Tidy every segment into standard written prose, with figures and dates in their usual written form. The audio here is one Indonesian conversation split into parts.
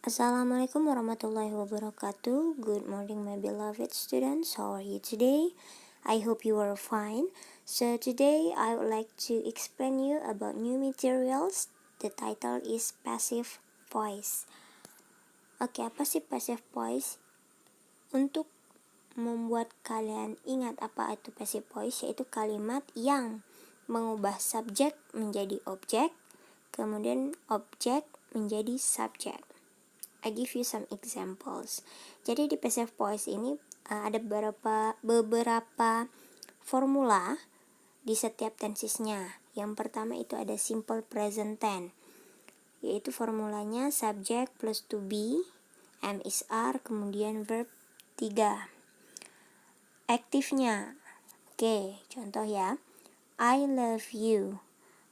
Assalamualaikum warahmatullahi wabarakatuh. Good morning, my beloved students. How are you today? I hope you are fine. So today I would like to explain you about new materials. The title is passive voice. Oke, apa sih passive voice? Untuk membuat kalian ingat apa itu passive voice, yaitu kalimat yang mengubah subjek menjadi objek, kemudian objek menjadi subjek. I give you some examples. Jadi di passive voice ini ada beberapa formula di setiap tensesnya. Yang pertama itu ada simple present tense, yaitu formulanya subject plus to be, am is are, kemudian verb 3. Aktifnya, oke, contoh ya, I love you.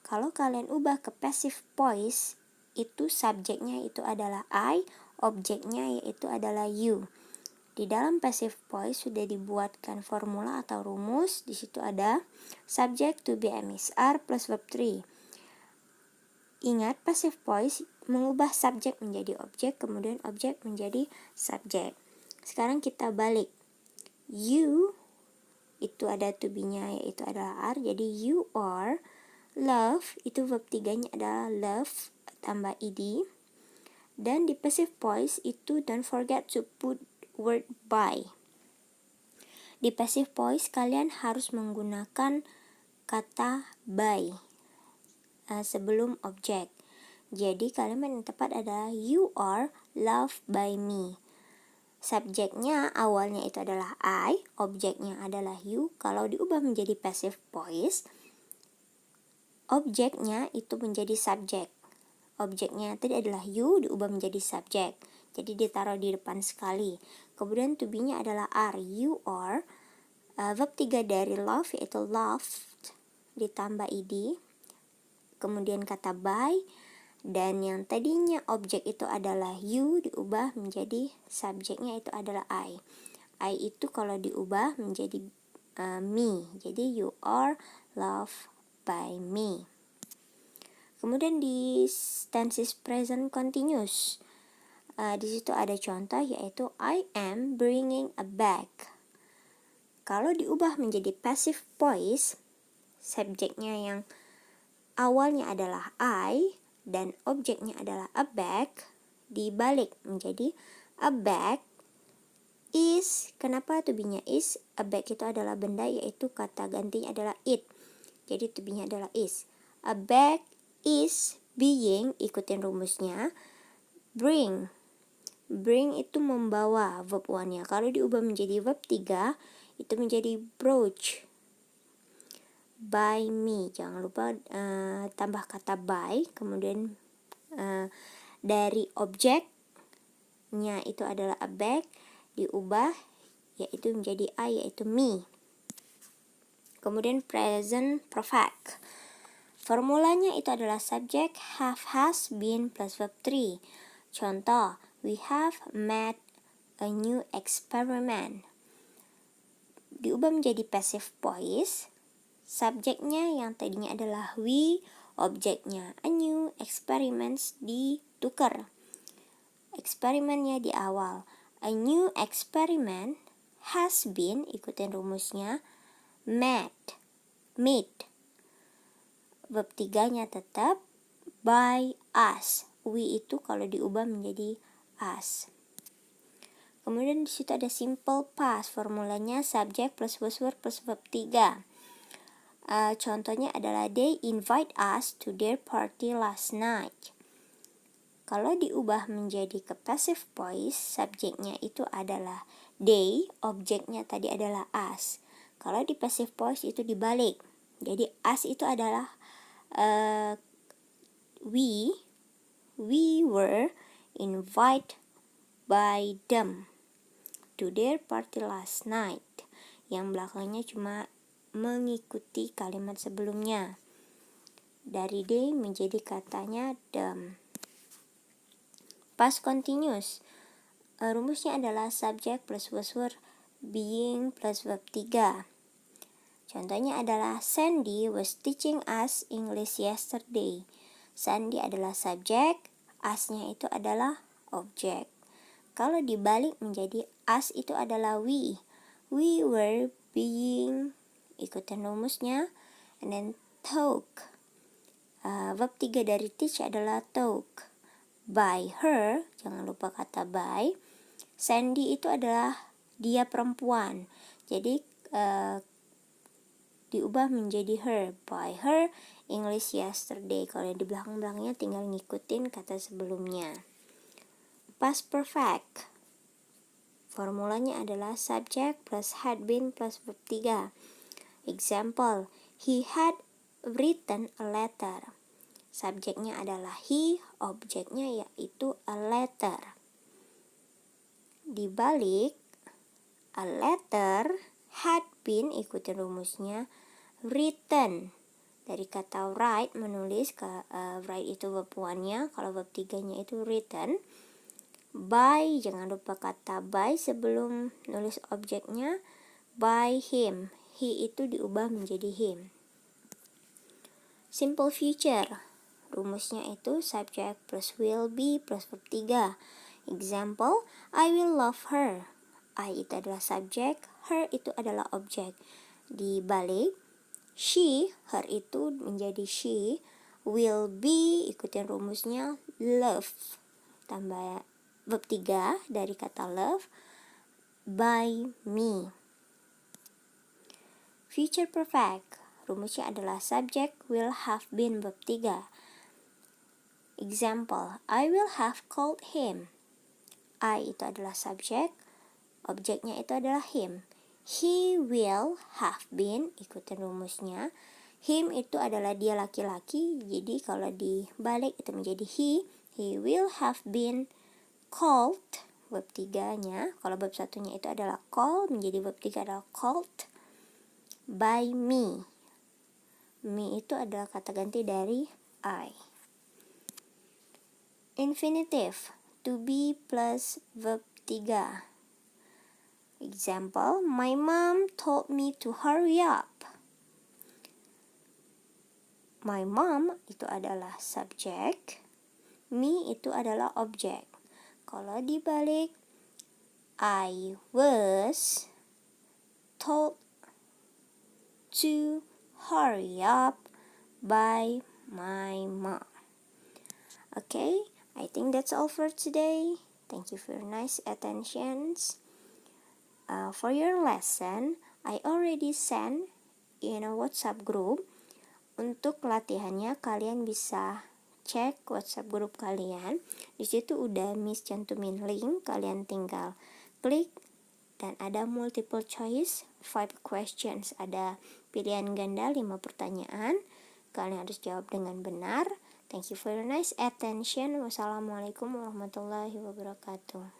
Kalau kalian ubah ke passive voice, itu subjeknya itu adalah I, objeknya yaitu adalah you. Di dalam passive voice sudah dibuatkan formula atau rumus. Di situ ada subject to be am is are plus verb 3. Ingat, passive voice mengubah subjek menjadi objek, kemudian objek menjadi subjek. Sekarang kita balik. You itu ada to be-nya yaitu adalah are, jadi you are. Love itu verb 3-nya adalah love tambah ed. Dan di passive voice itu don't forget to put word by. Di passive voice kalian harus menggunakan kata by sebelum objek. Jadi kalimat yang tepat adalah you are loved by me. Subjeknya awalnya itu adalah I, objeknya adalah you. Kalau diubah menjadi passive voice, objeknya itu menjadi subjek. Objeknya tadi adalah you, diubah menjadi subjek. Jadi ditaruh di depan sekali. Kemudian to be-nya adalah are, you are. Verb 3 dari love yaitu loved ditambah ed. Kemudian kata by. Dan yang tadinya objek itu adalah you, diubah menjadi subjeknya itu adalah I. I itu kalau diubah menjadi me. Jadi you are loved by me. Kemudian di tenses present continuous, di situ ada contoh yaitu I am bringing a bag. Kalau diubah menjadi passive voice, subjeknya yang awalnya adalah I dan objeknya adalah a bag, dibalik menjadi a bag is. Kenapa to be-nya is? A bag itu adalah benda, yaitu kata gantinya adalah it. Jadi to be-nya adalah is. A bag is being, ikutin rumusnya, bring. Bring itu membawa, verb 1-nya. Kalau diubah menjadi verb 3, itu menjadi brought by me. Jangan lupa tambah kata by. Kemudian dari objeknya itu adalah a bag, diubah yaitu menjadi I, yaitu me. Kemudian present perfect. Formulanya itu adalah subject have, has, been plus verb 3. Contoh, we have made a new experiment. Diubah menjadi passive voice, subjeknya yang tadinya adalah we, objeknya a new, experiments ditukar. Eksperimennya di awal. A new experiment has been, ikutin rumusnya, made. Verb 3-nya tetap by us. We itu kalau diubah menjadi us. Kemudian di situ ada simple past. Formulanya subject plus buzzword plus verb 3. Contohnya adalah they invite us to their party last night. Kalau diubah menjadi ke passive voice, subjeknya itu adalah they, objeknya tadi adalah us. Kalau di passive voice itu dibalik. Jadi us itu adalah we were invited by them to their party last night. Yang belakangnya cuma mengikuti kalimat sebelumnya. Dari they menjadi katanya them. Past continuous. Rumusnya adalah subject plus buzzword being plus verb 3. Contohnya adalah Sandy was teaching us English yesterday. Sandy adalah subjek, us-nya itu adalah object. Kalau dibalik menjadi us itu adalah we. We were being, ikutin rumusnya, and then talk. Verb 3 dari teach adalah talk. By her, jangan lupa kata by. Sandy itu adalah dia perempuan. Jadi diubah menjadi her. By her English yesterday. Kalau di belakang-belakangnya tinggal ngikutin kata sebelumnya. Past perfect. Formulanya adalah subject plus had been plus verb 3. Example, he had written a letter. Subjeknya adalah he, objeknya yaitu a letter. Dibalik, a letter had been, ikutin rumusnya, written. Dari kata write, menulis, write itu verb 1-nya, kalau verb 3-nya itu written. By, jangan lupa kata by sebelum nulis objeknya, by him. He itu diubah menjadi him. Simple future. Rumusnya itu subject plus will be plus verb 3. Example, I will love her. I itu adalah subject, her itu adalah objek. Dibalik, she, her itu menjadi she, will be, ikutin rumusnya, love. Tambah verb 3 dari kata love, by me. Future perfect. Rumusnya adalah subject, will have been, verb 3. Example, I will have called him. I itu adalah subjek, objeknya itu adalah him. He will have been, ikutin rumusnya. Him itu adalah dia laki-laki, jadi kalau dibalik itu menjadi he will have been called, verb 3-nya. Kalau verb 1-nya itu adalah call, menjadi verb 3 adalah called by me. Me itu adalah kata ganti dari I. Infinitive, to be plus verb 3. Example, my mom told me to hurry up. My mom itu adalah subjek, me itu adalah objek. Kalau dibalik, I was told to hurry up by my mom. Okay, I think that's all for today. Thank you for your nice attentions. For your lesson, I already sent in a WhatsApp group. Untuk latihannya kalian bisa cek WhatsApp grup kalian. Di situ udah Miss cantumin link, kalian tinggal klik dan ada multiple choice 5 questions. Ada pilihan ganda 5 pertanyaan. Kalian harus jawab dengan benar. Thank you for your nice attention. Wassalamualaikum warahmatullahi wabarakatuh.